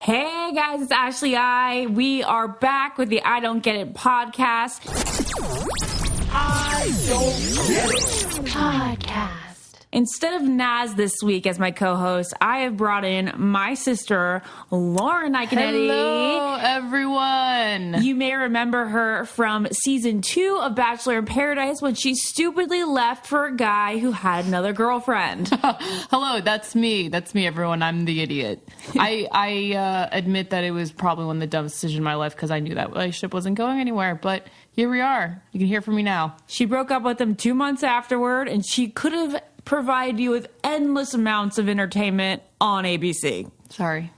Hey guys, it's Ashley I. We are back with the I Don't Get It podcast. I Don't Get It Podcast. Instead of Naz this week as my co-host, I have brought in my sister, Lauren Iaconetti. Hello, everyone. You may remember her from season 2 of Bachelor in Paradise when she stupidly left for a guy who had another girlfriend. Hello, that's me. That's me, everyone. I'm the idiot. I admit that it was probably one of the dumbest decisions in my life because I knew that relationship wasn't going anywhere, but here we are. You can hear from me now. She broke up with him 2 months afterward, and she could have provided you with endless amounts of entertainment on ABC. Sorry.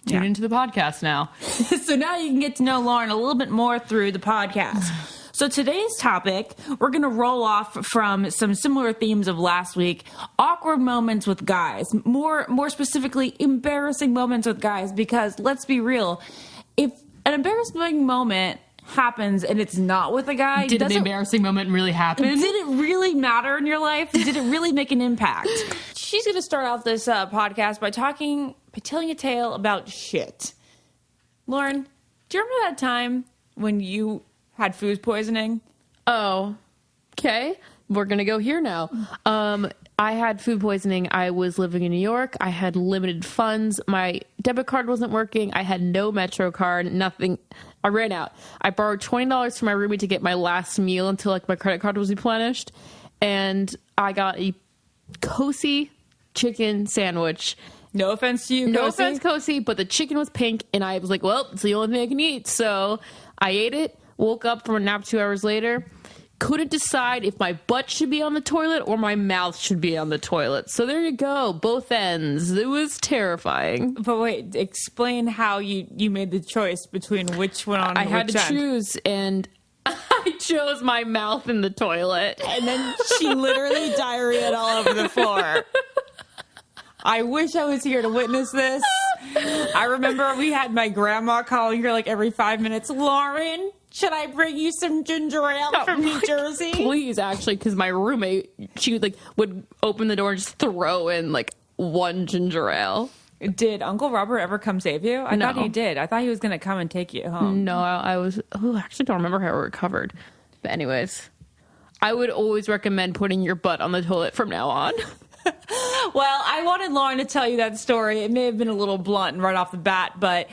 Tune into the podcast now. So now you can get to know Lauren a little bit more through the podcast. So today's topic, we're going to roll off from some similar themes of last week. Awkward moments with guys. More specifically, embarrassing moments with guys. Because let's be real, if an embarrassing moment happens and it's not with a guy, did an embarrassing moment really happen? Did it really matter in your life? Did it really make an impact? She's going to start out this podcast by telling a tale about shit. Lauren, do you remember that time when you had food poisoning? Oh, okay. We're going to go here now. I had food poisoning. I was living in New York. I had limited funds. My debit card wasn't working. I had no Metro card, nothing. I ran out. I borrowed $20 from my roommate to get my last meal until my credit card was replenished. And I got a Kosi chicken sandwich. No offense to you, No Kosi. offense, Kosi, but the chicken was pink, and I was like, well, it's the only thing I can eat. So I ate it, woke up from a nap 2 hours later, couldn't decide if my butt should be on the toilet or my mouth should be on the toilet. So there you go, both ends. It was terrifying. But wait, explain how you made the choice between which one on I had to end. choose, and I chose my mouth in the toilet. And then she literally diarrheaed all over the floor. I wish I was here to witness this. I remember we had my grandma calling her every 5 minutes. Lauren, should I bring you some ginger ale from New Jersey? Please, actually, because my roommate, she would open the door and just throw in one ginger ale. Did Uncle Robert ever come save you? I thought he did. I thought he was going to come and take you home. No, I was... Oh, I actually don't remember how I recovered. But anyways, I would always recommend putting your butt on the toilet from now on. Well, I wanted Lauren to tell you that story. It may have been a little blunt right off the bat, but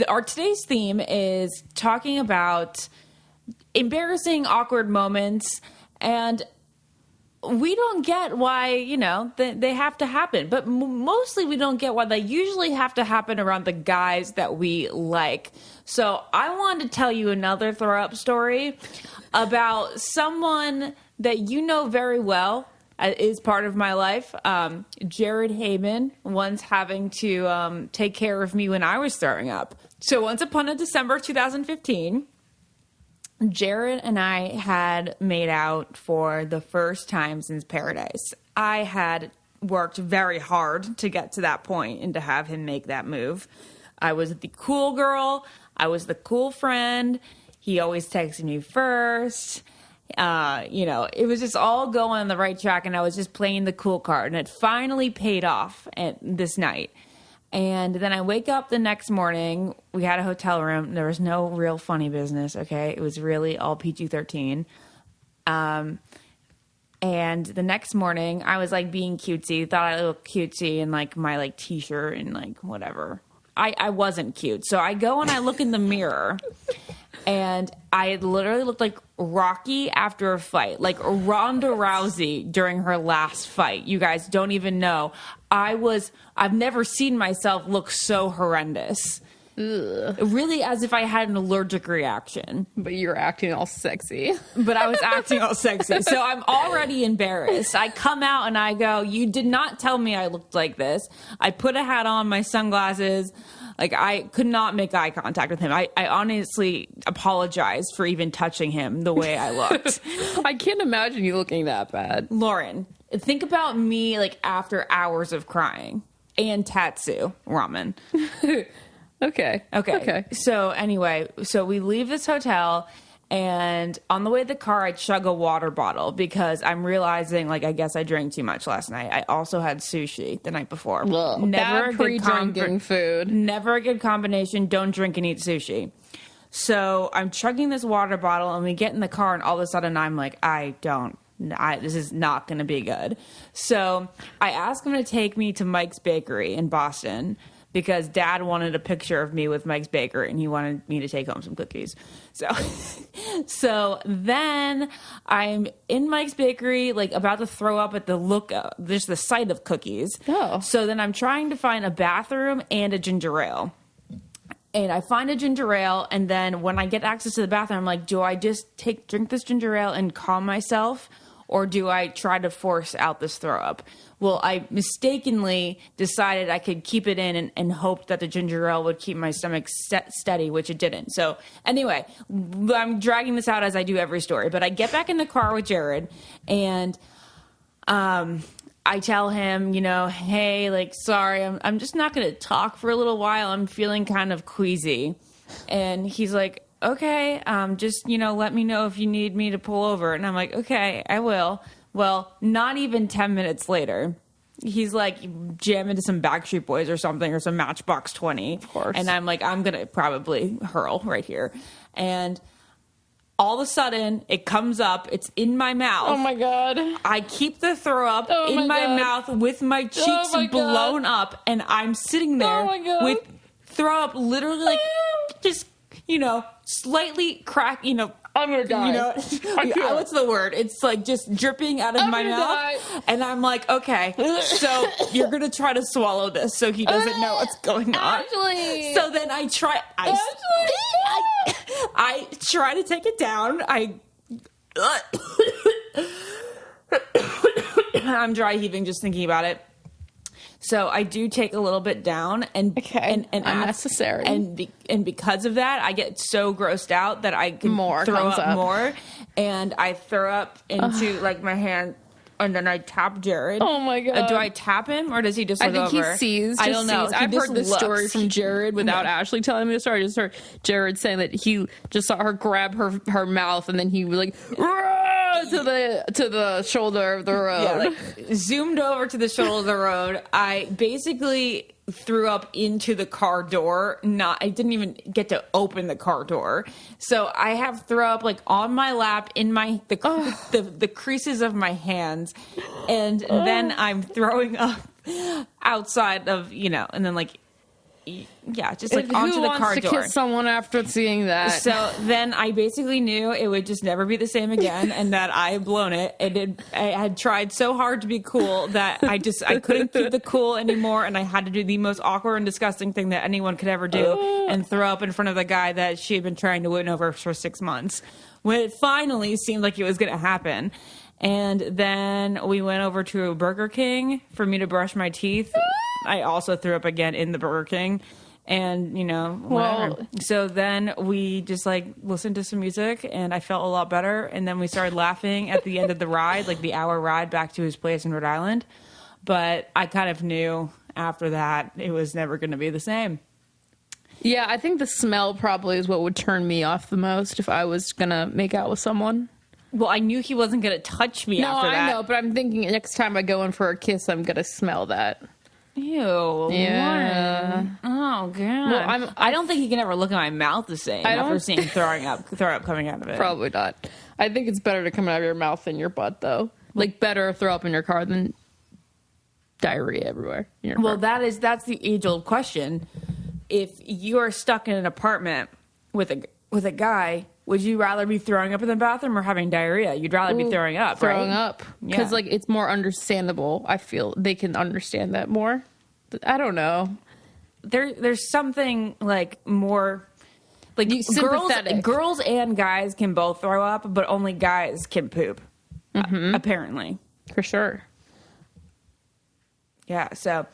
our today's theme is talking about embarrassing, awkward moments, and we don't get why, they have to happen. But mostly we don't get why they usually have to happen around the guys that we like. So I wanted to tell you another throw-up story about someone that you know very well, is part of my life. Jared Heyman once having to take care of me when I was throwing up. So once upon a December 2015, Jared and I had made out for the first time since Paradise. I had worked very hard to get to that point and to have him make that move. I was the cool girl. I was the cool friend. He always texted me first. It was just all going on the right track, and I was just playing the cool card, and it finally paid off this night. And then I wake up the next morning. We had a hotel room. There was no real funny business, okay? It was really all PG-13. And the next morning, I was, being cutesy. Thought I looked cutesy in, my, T-shirt and, whatever. I wasn't cute. So I go and I look in the mirror, and I literally looked like Rocky after a fight, like Ronda Rousey during her last fight. You guys don't even know. I've never seen myself look so horrendous. Ugh. Really, as if I had an allergic reaction. But you're acting all sexy. But I was acting all sexy. So I'm already embarrassed. I come out and I go, you did not tell me I looked like this. I put a hat on, my sunglasses. I could not make eye contact with him. I honestly apologize for even touching him the way I looked. I can't imagine you looking that bad. Lauren, think about me after hours of crying and tatsu ramen. Okay. So anyway, we leave this hotel And on the way to the car, I chug a water bottle because I'm realizing, like, I guess I drank too much last night. I also had sushi the night before. Ugh, bad pre-drinking food. Never a good combination. Don't drink and eat sushi. So I'm chugging this water bottle, and we get in the car, and all of a sudden I'm like, this is not going to be good. So I asked him to take me to Mike's Bakery in Boston because Dad wanted a picture of me with Mike's Bakery, and he wanted me to take home some cookies. So then I'm in Mike's Bakery, like about to throw up at just the sight of cookies. Oh. So then I'm trying to find a bathroom and a ginger ale. And I find a ginger ale, and then when I get access to the bathroom, I'm like, do I just drink this ginger ale and calm myself, or do I try to force out this throw up? Well, I mistakenly decided I could keep it in and hoped that the ginger ale would keep my stomach steady, which it didn't. So anyway, I'm dragging this out as I do every story, but I get back in the car with Jared, and I tell him, hey, like, sorry, I'm just not going to talk for a little while. I'm feeling kind of queasy. And he's like, okay, just, let me know if you need me to pull over. And I'm like, okay, I will. Well, not even 10 minutes later, he's like jamming to some Backstreet Boys or something, or some Matchbox 20. Of course. And I'm like, I'm going to probably hurl right here. And all of a sudden, it comes up. It's in my mouth. Oh, my God. I keep the throw up in my mouth with my cheeks blown up, and I'm sitting there with throw up literally like just, slightly crack, I'm going to die. What's the word? It's like just dripping out of my mouth. And I'm like, okay, so you're going to try to swallow this so he doesn't know what's going on. Ashley. So then I try to take it down. I'm dry heaving just thinking about it. So I do take a little bit down, and unnecessary. And because of that, I get so grossed out that I can throw up more, and I throw up into like my hand, and then I tap Jared. Oh my God! Do I tap him, or does he just look over? I think he sees. I don't know. I've heard this story from Jared without Ashley telling me the story. I just heard Jared saying that he just saw her grab her mouth, and then he was like, to the shoulder of the road. Yeah, like zoomed over to the shoulder of the road. I basically threw up into the car door. I didn't even get to open the car door. So I have throw up like on my lap in the creases of my hands. And then I'm throwing up outside of, and then like, just like onto the car door. Who wants to kiss someone after seeing that? So then I basically knew it would just never be the same again, and that I had blown it. I had tried so hard to be cool that I couldn't keep the cool anymore, and I had to do the most awkward and disgusting thing that anyone could ever do, and throw up in front of the guy that she had been trying to win over for 6 months. When it finally seemed like it was going to happen. And then we went over to a Burger King for me to brush my teeth. I also threw up again in the Burger King. And, whatever. So then we just like listened to some music, and I felt a lot better. And then we started laughing at the end of the ride, like the hour ride back to his place in Rhode Island. But I kind of knew after that it was never going to be the same. Yeah, I think the smell probably is what would turn me off the most if I was going to make out with someone. Well, I knew he wasn't going to touch me after that. No, I know, but I'm thinking next time I go in for a kiss, I'm going to smell that. Ew. Yeah. Lauren. Oh, God. Well, I don't think he can ever look at my mouth the same after seeing throw up coming out of it. Probably not. I think it's better to come out of your mouth than your butt, though. Like, better throw up in your car than diarrhea everywhere in your car. Well, that's the age-old question. If you are stuck in an apartment with a guy, would you rather be throwing up in the bathroom or having diarrhea? You'd rather be throwing up, right? Throwing up. Because, like, it's more understandable. I feel they can understand that more. I don't know. There's something, like, more... Like, sympathetic. Girls and guys can both throw up, but only guys can poop. Apparently. For sure. Yeah, so,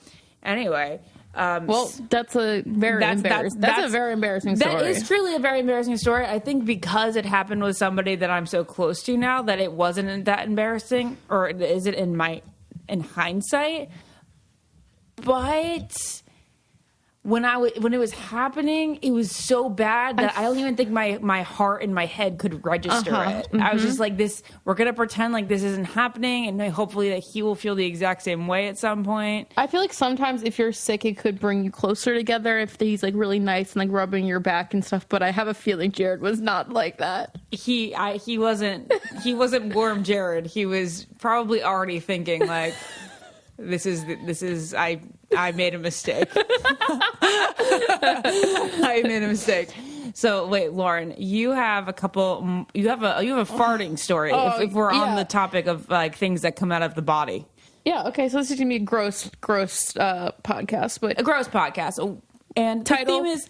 anyway... well, that's a very embarrassing. That's a very embarrassing story. That is truly a very embarrassing story. I think because it happened with somebody that I'm so close to now that it wasn't that embarrassing, or is it in hindsight? But when it was happening, it was so bad that I don't even think my heart and my head could register it. I was just like, this, we're going to pretend like this isn't happening, and hopefully that he will feel the exact same way at some point. I feel like sometimes if you're sick, it could bring you closer together if he's like really nice and like rubbing your back and stuff. But I have a feeling Jared was not like that. He wasn't warm Jared. He was probably already thinking like, this is I made a mistake. I made a mistake. So wait, Lauren, you have a farting story. If we're on the topic of like things that come out of the body. Yeah. Okay. So this is gonna be a gross podcast, but a gross podcast. And the theme is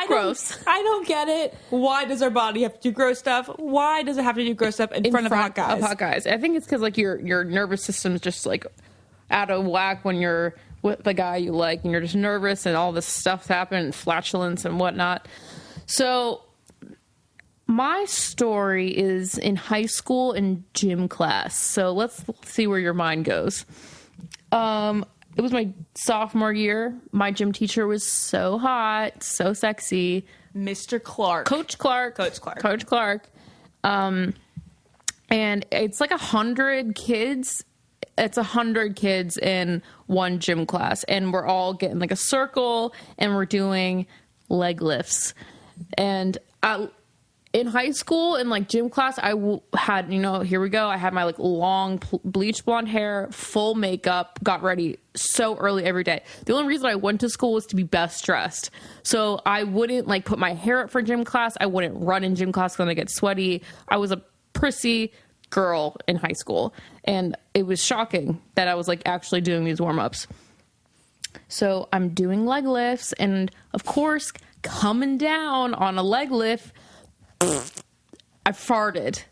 gross. I don't get it. Why does our body have to do gross stuff? Why does it have to do gross stuff in front of hot guys? I think it's because like your nervous system is just like out of whack when you're with the guy you like and you're just nervous and all this stuff's happening, flatulence and whatnot. So my story is in high school in gym class. So let's see where your mind goes. It was my sophomore year. My gym teacher was so hot, so sexy. Mr. Clark. Coach Clark. And it's like 100 kids. It's 100 kids in one gym class, and we're all getting like a circle and we're doing leg lifts. And in high school in like gym class, I had, here we go. I had my like long bleach blonde hair, full makeup, got ready so early every day. The only reason I went to school was to be best dressed. So I wouldn't like put my hair up for gym class. I wouldn't run in gym class because I get sweaty. I was a prissy girl in high school, and it was shocking that I was like actually doing these warm-ups. So I'm doing leg lifts, and of course coming down on a leg lift, I farted,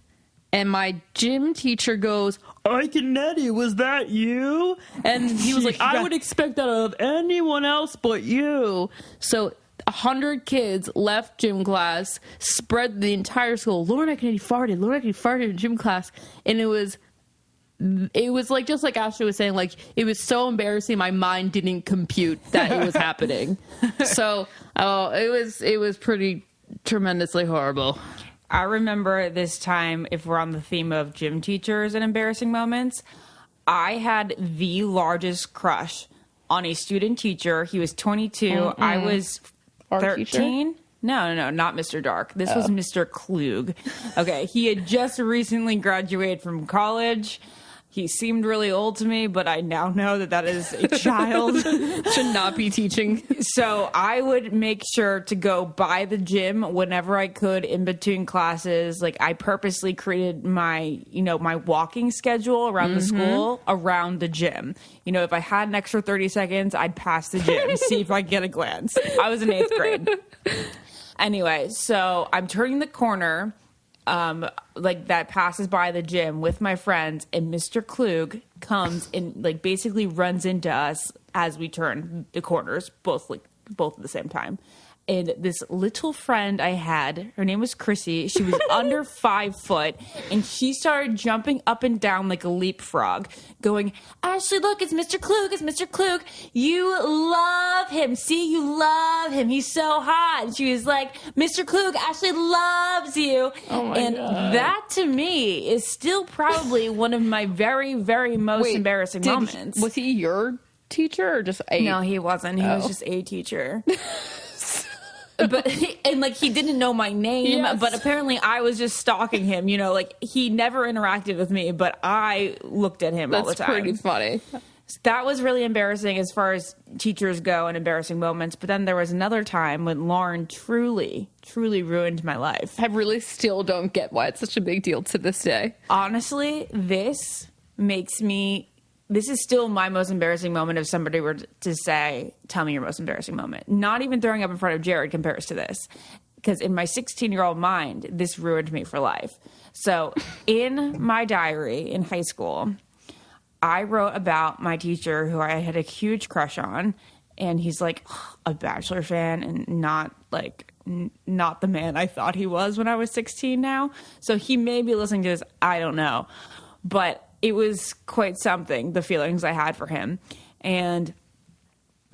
and my gym teacher goes, "Iaconetti, was that you?" And he was like, "I would expect that of anyone else but you." So 100 kids left gym class, spread the entire school. Lauren Iaconetti farted in gym class. And it was like, just like Ashley was saying, like, it was so embarrassing. My mind didn't compute that it was happening. So, it was pretty tremendously horrible. I remember this time, if we're on the theme of gym teachers and embarrassing moments, I had the largest crush on a student teacher. He was 22. I was 13? No, not Mr. Dark. This was Mr. Klug. Okay, he had just recently graduated from college. He seemed really old to me, but I now know that is a child. Should not be teaching. So I would make sure to go by the gym whenever I could in between classes. Like, I purposely created my walking schedule around the school, around the gym. If I had an extra 30 seconds, I'd pass the gym, see if I could get a glance. I was in 8th grade. Anyway, so I'm turning the corner, like that passes by the gym with my friends, and Mr. Klug comes and like basically runs into us as we turn the corners, both at the same time. And this little friend I had, her name was Chrissy. She was under 5 foot, and she started jumping up and down like a leapfrog, going, "Ashley, look, it's Mr. Klug, it's Mr. Klug. You love him. See, you love him. He's so hot." And she was like, "Mr. Klug, Ashley loves you." Oh my God. That to me is still probably one of my very, very most embarrassing moments. Was he your teacher or just a? No, he wasn't. He was just a teacher. But he didn't know my name, but apparently I was just stalking him. Like, he never interacted with me, but I looked at him all the time. That's pretty funny. That was really embarrassing as far as teachers go and embarrassing moments. But then there was another time when Lauren truly, truly ruined my life. I really still don't get why it's such a big deal to this day. Honestly, this is still my most embarrassing moment if somebody were to say, "Tell me your most embarrassing moment." Not even throwing up in front of Jared compares to this. Because in my 16-year-old mind, this ruined me for life. So in my diary in high school, I wrote about my teacher who I had a huge crush on. And he's like a Bachelor fan and not the man I thought he was when I was 16 now. So he may be listening to this. I don't know. But it was quite something, the feelings I had for him. And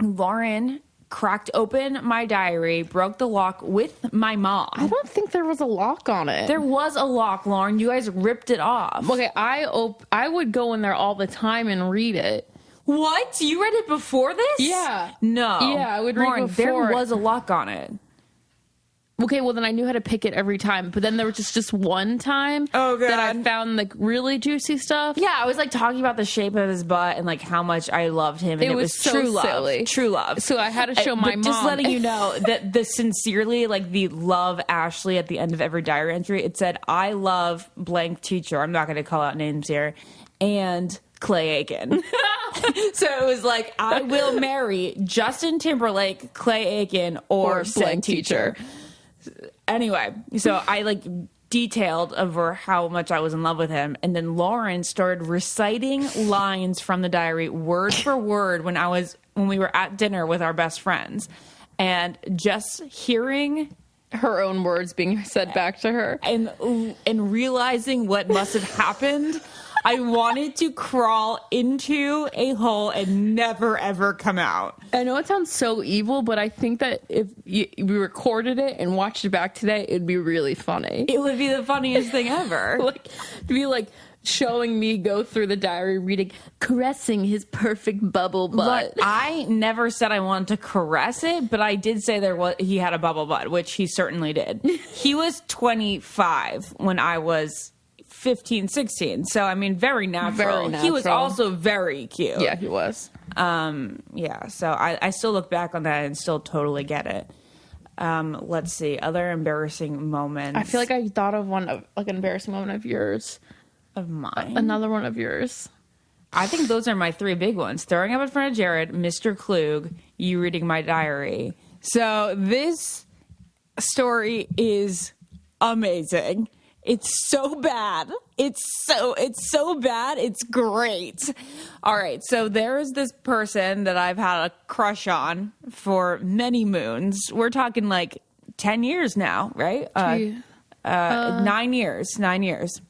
Lauren cracked open my diary, broke the lock with my mom. I don't think there was a lock on it. There was a lock, Lauren. You guys ripped it off. Okay, I would go in there all the time and read it. What? You read it before this? Yeah. No. Yeah, I would read Lauren, before. there was a lock on it. Okay, well then I knew how to pick it every time, but then there was just one time Oh, God. that I found like really juicy stuff. Yeah, I was like talking about the shape of his butt and like how much I loved him, and it was so true silly. love. True love. So I had to show my But mom. just letting you know that the sincerely, like the love Ashley at the end of every diary entry, it said, "I love blank teacher." I'm not going to call out names here, and Clay Aiken. So it was like, I will marry Justin Timberlake, Clay Aiken, or said blank teacher. Anyway, so I like detailed over how much I was in love with him, and then Lauren started reciting lines from the diary word for word when we were at dinner with our best friends, and just hearing Her own words being said back to her. and realizing what must have happened, I wanted to crawl into a hole and never ever come out. I know it sounds so evil, but I think that if we recorded it and watched it back today, it'd be really funny. It would be the funniest thing ever. Like, to be like showing me go through the diary reading, caressing his perfect bubble butt. But I never said I wanted to caress it, but I did say he had a bubble butt, which he certainly did. He was 25 when I was 15, 16. So, I mean, very natural. Very natural. He was also very cute. Yeah, he was. Yeah, so I still look back on that and still totally get it. Let's see. Other embarrassing moments. I feel like I thought of one of like an embarrassing moment of yours. Of mine. Another one of yours. I think those are my three big ones. Throwing up in front of Jared, Mr. Klug, you reading my diary. So this story is amazing. It's so bad. It's so bad. It's great. All right. So there's this person that I've had a crush on for many moons. We're talking like 10 years now, right? 9 years. 9 years.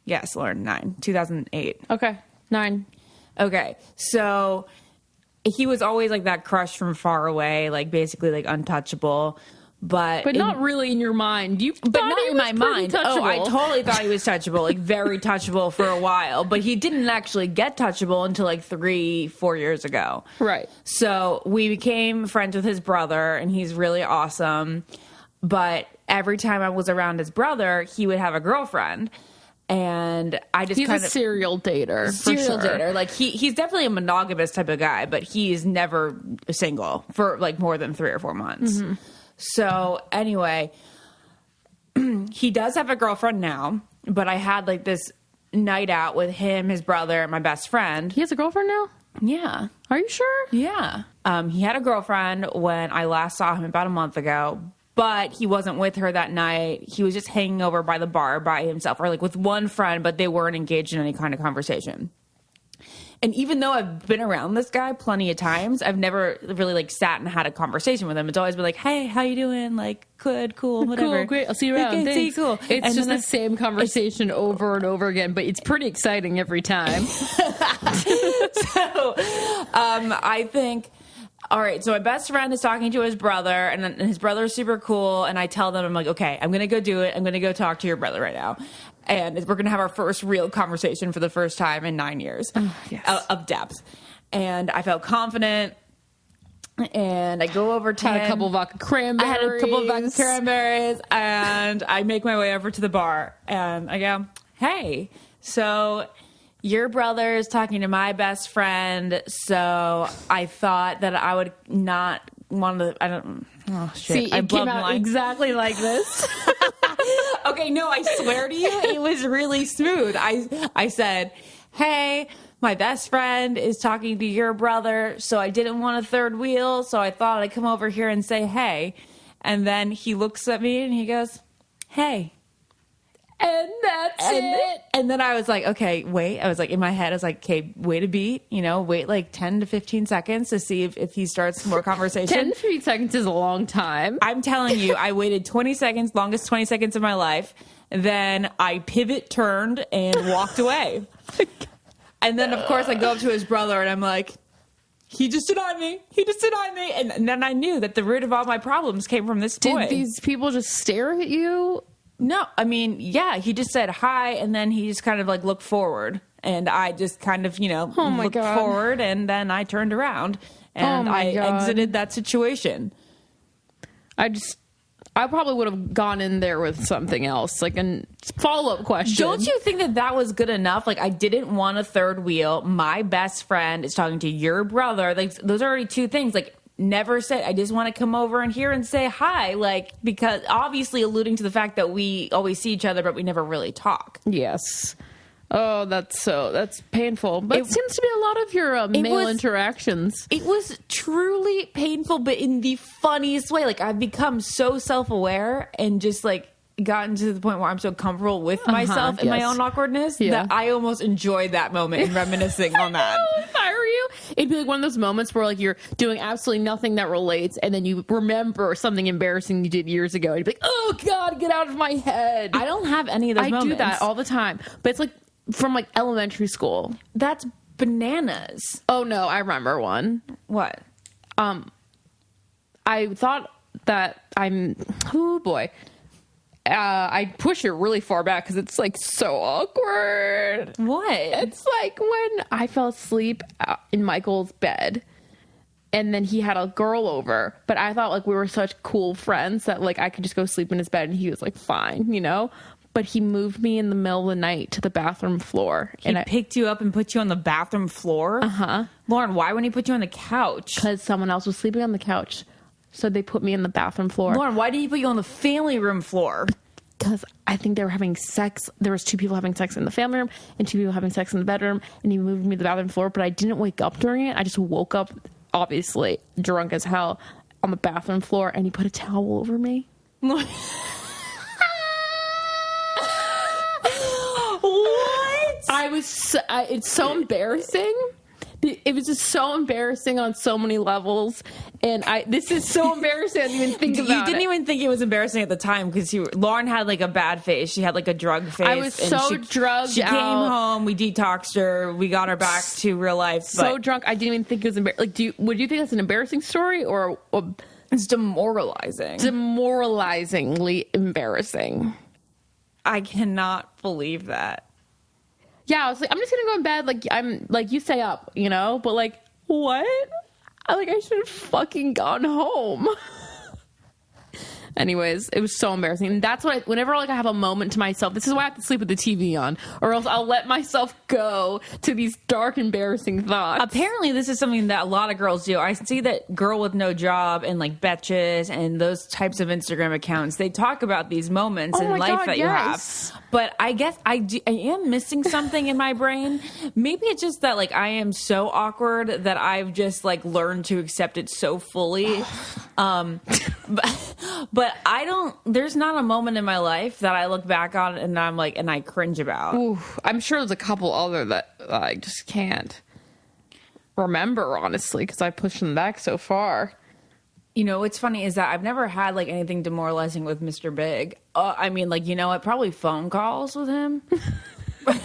Yes, Lauren, 9. 2008. Okay, 9. Okay. So he was always like that crush from far away, like basically like untouchable. But not really in your mind. But not in my mind. Touchable. Oh, I totally thought he was touchable, like very touchable for a while. But he didn't actually get touchable until like 3-4 years ago. Right. So we became friends with his brother, and he's really awesome. But every time I was around his brother, he would have a girlfriend. And I just he's a serial dater. Serial dater. Like he's definitely a monogamous type of guy, but he is never single for like more than 3 or 4 months. Mm-hmm. So anyway, he does have a girlfriend now, but I had like this night out with him, his brother, and my best friend. He has a girlfriend now? Yeah. Are you sure? Yeah. He had a girlfriend when I last saw him about a month ago, but he wasn't with her that night. He was just hanging over by the bar by himself, or like with one friend, but they weren't engaged in any kind of conversation. And even though I've been around this guy plenty of times, I've never really like sat and had a conversation with him. It's always been like, "Hey, how you doing? Like, good, cool, whatever. Cool, great. I'll see you around. Okay, see you, cool." It's and just the same conversation over and over again, but it's pretty exciting every time. So, I think. All right, so my best friend is talking to his brother, and his brother is super cool. And I tell them, I'm like, okay, I'm gonna go do it. I'm gonna go talk to your brother right now. And we're going to have our first real conversation for the first time in 9 years of depth. And I felt confident. And I go over to Had a couple of vodka cranberries. I had a couple of vodka cranberries. And I make my way over to the bar. And I go, hey, so your brother is talking to my best friend. So I thought that I would not want to, oh, shit. See, it came out exactly like this. Okay, no, I swear to you, it was really smooth. I said, hey, my best friend is talking to your brother, so I didn't want a third wheel, so I thought I'd come over here and say hey. And then he looks at me and he goes, hey. And that's it. And then I was like, okay, wait. I was like, in my head, I was like, okay, wait a beat. Wait like 10 to 15 seconds to see if he starts more conversation. 10 to 15 seconds is a long time. I'm telling you, I waited 20 seconds, longest 20 seconds of my life. Then I pivot turned and walked away. And then, of course, I go up to his brother and I'm like, he just denied me. He just denied me. And then I knew that the root of all my problems came from this boy. Did these people just stare at you? No, I mean, yeah, he just said hi, and then he just kind of like looked forward. And I just kind of, looked forward, and then I turned around and I exited that situation. I probably would have gone in there with something else, like a follow-up question. Don't you think that was good enough? Like, I didn't want a third wheel. My best friend is talking to your brother. Like, those are already two things. Like, never said, I just want to come over and here and say hi. Like, because obviously alluding to the fact that we always see each other, but we never really talk. Yes. Oh, that's painful. But it seems to be a lot of your male interactions. It was truly painful, but in the funniest way. Like, I've become so self-aware and just like gotten to the point where I'm so comfortable with myself and my own awkwardness that I almost enjoyed that moment and reminiscing on that. If I were you, it'd be like one of those moments where like you're doing absolutely nothing that relates, and then you remember something embarrassing you did years ago. You'd be like, oh God, get out of my head. I don't have any of those moments. I do that all the time. But it's like from like elementary school. That's bananas. Oh no, I remember one. What? I thought that I push it really far back because it's like so awkward. What? It's like when I fell asleep in Michael's bed, and then he had a girl over, but I thought like we were such cool friends that like I could just go sleep in his bed and he was like fine, But he moved me in the middle of the night to the bathroom floor. He picked you up and put you on the bathroom floor? Uh-huh. Lauren, why wouldn't he put you on the couch? Because someone else was sleeping on the couch. So they put me in the bathroom floor. Lauren, why did he put you on the family room floor? Because I think they were having sex. There was 2 people having sex in the family room and 2 people having sex in the bedroom. And he moved me to the bathroom floor. But I didn't wake up during it. I just woke up, obviously, drunk as hell, on the bathroom floor. And he put a towel over me. What? It's so embarrassing. It was just so embarrassing on so many levels, and this is so embarrassing. I didn't even think about it. You didn't even think it was embarrassing at the time because Lauren had like a bad face. She had like a drug face. I was so drugged. She came home. We detoxed her. We got her back to real life. So drunk, I didn't even think it was embarrassing. Like, would you think that's an embarrassing story or it's demoralizing? Demoralizingly embarrassing. I cannot believe that. Yeah, I was like, I'm just gonna go in bed. Like I'm like, you stay up, But like, what? I should have fucking gone home. Anyways, it was so embarrassing. And that's what whenever I have a moment to myself, this is why I have to sleep with the TV on, or else I'll let myself go to these dark, embarrassing thoughts. Apparently, this is something that a lot of girls do. I see that Girl with No Job and like Betches and those types of Instagram accounts, they talk about these moments in life that you have. But I guess I am missing something in my brain. Maybe it's just that like I am so awkward that I've just like learned to accept it so fully. But there's not a moment in my life that I look back on and I'm like, and I cringe about. Ooh, I'm sure there's a couple other that I just can't remember, honestly, because I pushed them back so far. What's funny is that I've never had like anything demoralizing with Mr. Big. I mean, like, probably phone calls with him.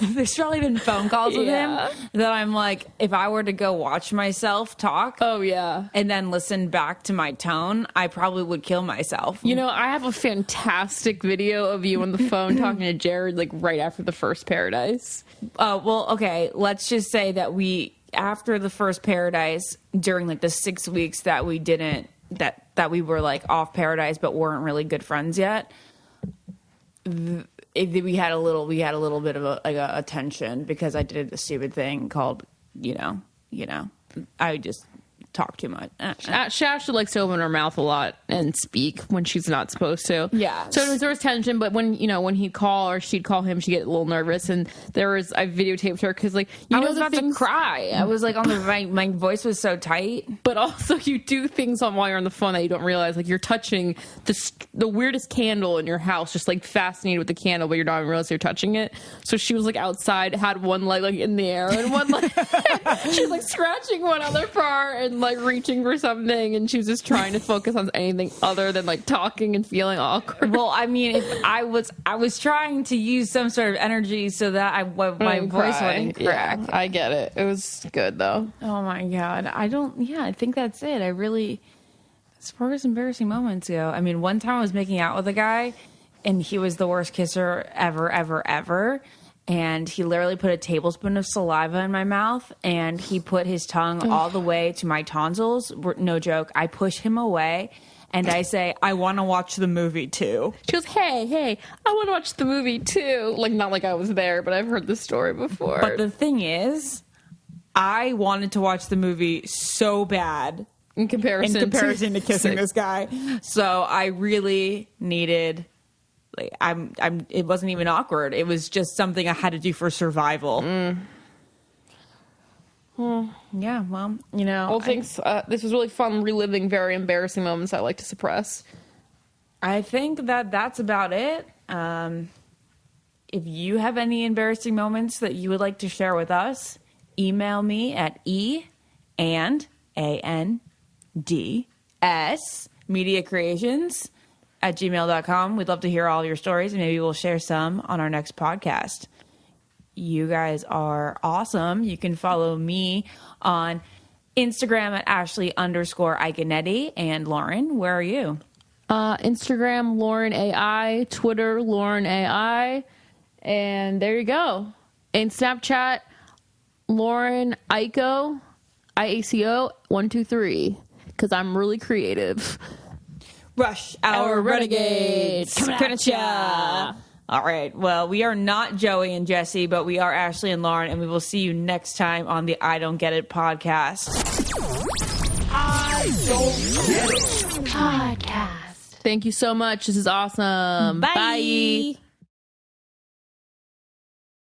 There's probably been phone calls with him that I'm like, if I were to go watch myself talk, and then listen back to my tone, I probably would kill myself. I have a fantastic video of you on the phone talking to Jared, like right after the first Paradise. Well, okay, let's just say that after the first Paradise, during like the 6 weeks that we didn't, that we were like off Paradise but weren't really good friends yet. We had a little bit of a tension because I did a stupid thing called, I just talk too much. Shash likes to open her mouth a lot and speak when she's not supposed to. Yeah. So there was tension, but when he'd call or she'd call him, she'd get a little nervous. And I videotaped her because like, I was about to cry. I was like my voice was so tight. But also you do things while you're on the phone that you don't realize. Like you're touching the weirdest candle in your house, just like fascinated with the candle, but you're not even realizing you're touching it. So she was like outside, had one leg like in the air and one leg, she was like scratching one other part and like reaching for something, and she was just trying to focus on anything other than like talking and feeling awkward. Well, I mean, if I was trying to use some sort of energy so that my voice wouldn't crack. Yeah, I get it. It was good though. Oh my god, I think that's it. As far as embarrassing moments go, I mean, one time I was making out with a guy, and he was the worst kisser ever. And he literally put a tablespoon of saliva in my mouth, and he put his tongue all the way to my tonsils. No joke. I push him away, and I say, I want to watch the movie too. She goes, hey, I want to watch the movie too. Like, not like I was there, but I've heard this story before. But the thing is, I wanted to watch the movie so bad in comparison to kissing this guy. So I really needed... it wasn't even awkward. It was just something I had to do for survival. Yeah, well, Well, thanks. This was really fun reliving very embarrassing moments I like to suppress. I think that's about it. If you have any embarrassing moments that you would like to share with us, email me at andsmediacreations@gmail.com. We'd love to hear all your stories, and maybe we'll share some on our next podcast. You guys are awesome. You can follow me on Instagram at Ashley_Iaconetti. And Lauren, where are you? Instagram, Lauren AI, Twitter, Lauren AI, and there you go. And Snapchat, Lauren Iaco, IACO 123, because I'm really creative. Rush Hour Renegades. Coming at ya. All right. Well, we are not Joey and Jesse, but we are Ashley and Lauren, and we will see you next time on the I Don't Get It podcast. I Don't Get It Podcast. Thank you so much. This is awesome. Bye.